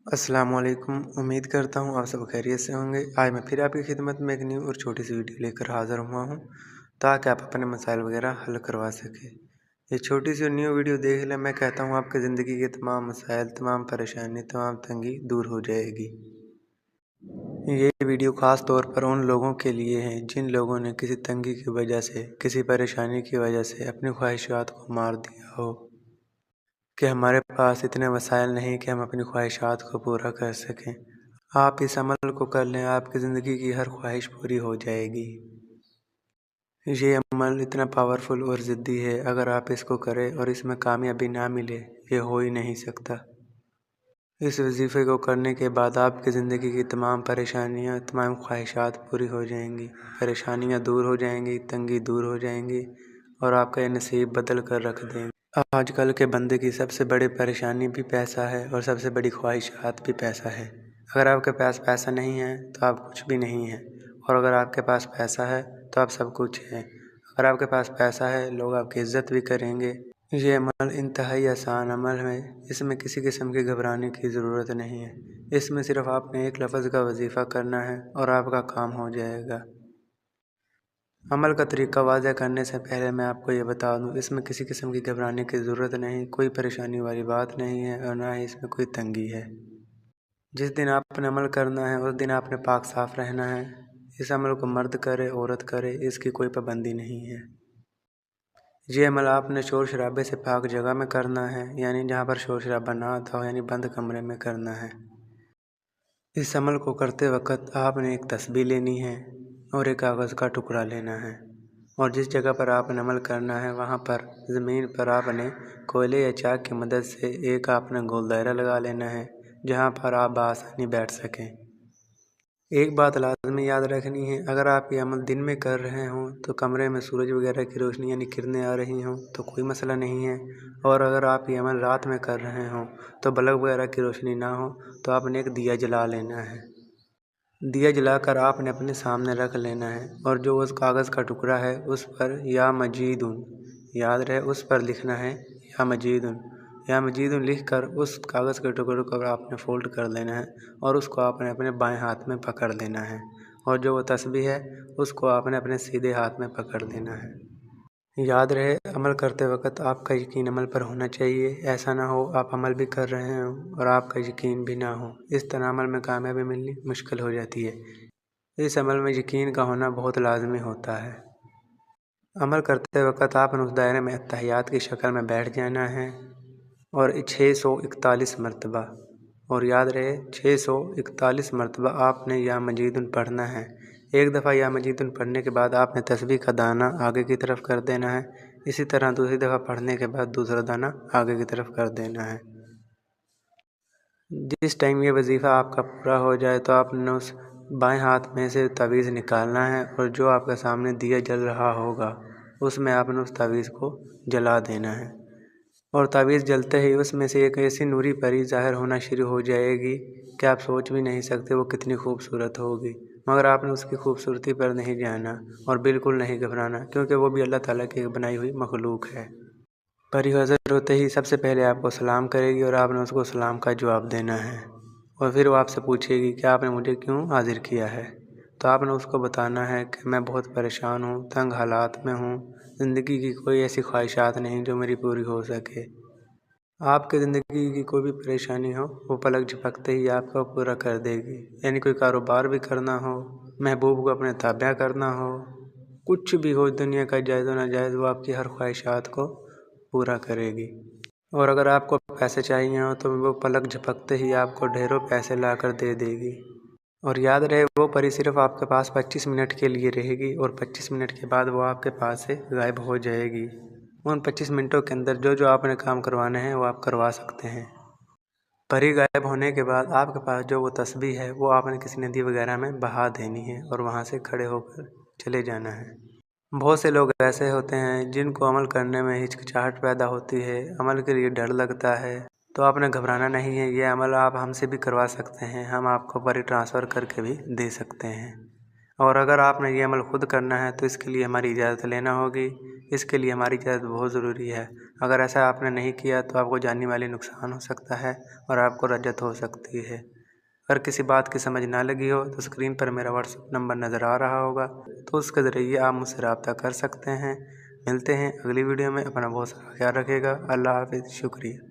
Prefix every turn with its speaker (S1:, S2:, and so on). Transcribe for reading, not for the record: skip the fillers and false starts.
S1: अस्सलाम वालेकुम। उम्मीद करता हूँ आप सब खैरियत से होंगे। आज मैं फिर आपकी खिदमत में एक न्यू और छोटी सी वीडियो लेकर हाज़िर हुआ हूँ ताकि आप अपने मसाइल वगैरह हल करवा सकें। ये छोटी सी और न्यू वीडियो देख लें, मैं कहता हूँ आपकी ज़िंदगी के तमाम मसाइल, तमाम परेशानी, तमाम तंगी दूर हो जाएगी। ये वीडियो ख़ास तौर पर उन लोगों के लिए है जिन लोगों ने किसी तंगी की वजह से, किसी परेशानी की वजह से अपनी ख्वाहिशात को मार दिया हो कि हमारे पास इतने वसाइल नहीं कि हम अपनी ख्वाहिशात को पूरा कर सकें। आप इस अमल को कर लें, आपकी ज़िंदगी की हर ख्वाहिश पूरी हो जाएगी। ये अमल इतना पावरफुल और ज़िद्दी है, अगर आप इसको करें और इसमें कामयाबी ना मिले, ये हो ही नहीं सकता। इस वजीफ़े को करने के बाद आपकी ज़िंदगी की तमाम परेशानियाँ, तमाम ख्वाहिशात पूरी हो जाएंगी, परेशानियाँ दूर हो जाएंगी, तंगी दूर हो जाएंगी और आपका ये नसीब बदल कर रख देंगे। आजकल के बंदे की सबसे बड़ी परेशानी भी पैसा है और सबसे बड़ी ख्वाहिशात भी पैसा है। अगर आपके पास पैसा नहीं है तो आप कुछ भी नहीं हैं, और अगर आपके पास पैसा है तो आप सब कुछ हैं। अगर आपके पास पैसा है, लोग आपकी इज़्ज़त भी करेंगे। ये अमल इंतहाई आसान अमल है, इसमें किसी किस्म की घबराने की ज़रूरत नहीं है। इसमें सिर्फ आपने एक लफ्ज़ का वजीफ़ा करना है और आपका काम हो जाएगा। अमल का तरीका वाज़ह करने से पहले मैं आपको ये बता दूं, इसमें किसी किस्म की घबराने की ज़रूरत नहीं, कोई परेशानी वाली बात नहीं है और ना ही इसमें कोई तंगी है। जिस दिन आपने अमल करना है उस दिन आपने पाक साफ़ रहना है। इस अमल को मर्द करे, औरत करे, इसकी कोई पाबंदी नहीं है। ये अमल आपने शोर शराबे से पाक जगह में करना है, यानी जहाँ पर शोर शराबा ना आता हो, यानी बंद कमरे में करना है। इस अमल को करते वक्त आपने एक तस्बीह लेनी है और एक कागज़ का टुकड़ा लेना है, और जिस जगह पर आपने अमल करना है वहाँ पर ज़मीन पर आपने कोयले या चाक की मदद से एक आपने गोल दायरा लगा लेना है जहाँ पर आप बआसानी बैठ सकें। एक बात लाजमी याद रखनी है, अगर आप ये अमल दिन में कर रहे हों तो कमरे में सूरज वगैरह की रोशनी यानी किरणें आ रही हों तो कोई मसला नहीं है, और अगर आप ये अमल रात में कर रहे हों तो बल्ब वगैरह की रोशनी ना हो तो आपने एक दिया जला लेना है। दिया जलाकर आपने अपने सामने रख लेना है, और जो उस कागज़ का टुकड़ा है उस पर या मजीदुन, याद रहे उस पर लिखना है या मजीदुन। या मजीदुन लिख कर उस कागज़ के टुकड़े को आपने फ़ोल्ड कर लेना है और उसको आपने अपने बाएं हाथ में पकड़ लेना है, और जो वो तस्बीह है उसको आपने अपने सीधे हाथ में पकड़ लेना है। याद रहे, अमल करते वक्त आपका यकीन अमल पर होना चाहिए। ऐसा ना हो आप अमल भी कर रहे हों और आपका यकीन भी ना हो, इस तरह अमल में कामयाबी मिलनी मुश्किल हो जाती है। इस अमल में यकीन का होना बहुत लाजमी होता है। अमल करते वक्त आपने उस दायरे में अत्तहियात की शक्ल में बैठ जाना है और 641 मरतबा, और याद रहे 641 मरतबा आपने या मजीदुन पढ़ना है। एक दफ़ा या मजीदुन पढ़ने के बाद आपने तस्बीह का दाना आगे की तरफ कर देना है। इसी तरह दूसरी दफ़ा पढ़ने के बाद दूसरा दाना आगे की तरफ कर देना है। जिस टाइम ये वजीफ़ा आपका पूरा हो जाए तो आपने उस बाएं हाथ में से तावीज़ निकालना है, और जो आपके सामने दिया जल रहा होगा उसमें आपने उस तावीज़ को जला देना है, और तावीज़ जलते ही उसमें से एक ऐसी नूरी परी ज़ाहिर होना शुरू हो जाएगी कि आप सोच भी नहीं सकते वो कितनी खूबसूरत होगी। मगर आपने उसकी खूबसूरती पर नहीं जाना और बिल्कुल नहीं घबराना, क्योंकि वो भी अल्लाह ताला की बनाई हुई मखलूक है। परी हज़र होते ही सबसे पहले आपको सलाम करेगी और आपने उसको सलाम का जवाब देना है, और फिर वो आपसे पूछेगी कि आपने मुझे क्यों हाज़िर किया है। तो आपने उसको बताना है कि मैं बहुत परेशान हूँ, तंग हालात में हूँ, ज़िंदगी की कोई ऐसी ख्वाहिशात नहीं जो मेरी पूरी हो सके। आपकी ज़िंदगी की कोई भी परेशानी हो वो पलक झपकते ही आपको पूरा कर देगी, यानी कोई कारोबार भी करना हो, महबूब को अपने ताबा करना हो, कुछ भी हो दुनिया का जायज़ व नाजायज़, वो आपकी हर ख्वाहिशात को पूरा करेगी। और अगर आपको पैसे चाहिए हो तो वो पलक झपकते ही आपको ढेरों पैसे ला कर दे देगी। और याद रहे, वो परी सिर्फ आपके पास 25 मिनट के लिए रहेगी और 25 मिनट के बाद वो आपके पास से गायब हो जाएगी। उन 25 मिनटों के अंदर जो जो आपने काम करवाने हैं वो आप करवा सकते हैं। परी गायब होने के बाद आपके पास जो वो तस्बीह है वो आपने किसी नदी वगैरह में बहा देनी है और वहाँ से खड़े होकर चले जाना है। बहुत से लोग ऐसे होते हैं जिनको अमल करने में हिचकिचाहट पैदा होती है, अमल के लिए डर लगता है, तो आपने घबराना नहीं है। ये अमल आप हमसे भी करवा सकते हैं, हम आपको परी ट्रांसफ़र करके भी दे सकते हैं। اور اگر آپ نے یہ عمل خود کرنا ہے تو اس کے لیے ہماری اجازت لینا ہوگی۔ اس کے لیے ہماری اجازت بہت ضروری ہے۔ اگر ایسا آپ نے نہیں کیا تو آپ کو جانی مالی نقصان ہو سکتا ہے اور آپ کو رجعت ہو سکتی ہے۔ اگر کسی بات کی سمجھ نہ لگی ہو تو اسکرین پر میرا واٹس ایپ نمبر نظر آ رہا ہوگا، تو اس کے ذریعے آپ مجھ سے رابطہ کر سکتے ہیں۔ ملتے ہیں اگلی ویڈیو میں۔ اپنا بہت سارا خیال رکھیے گا۔ اللہ حافظ۔ شکریہ۔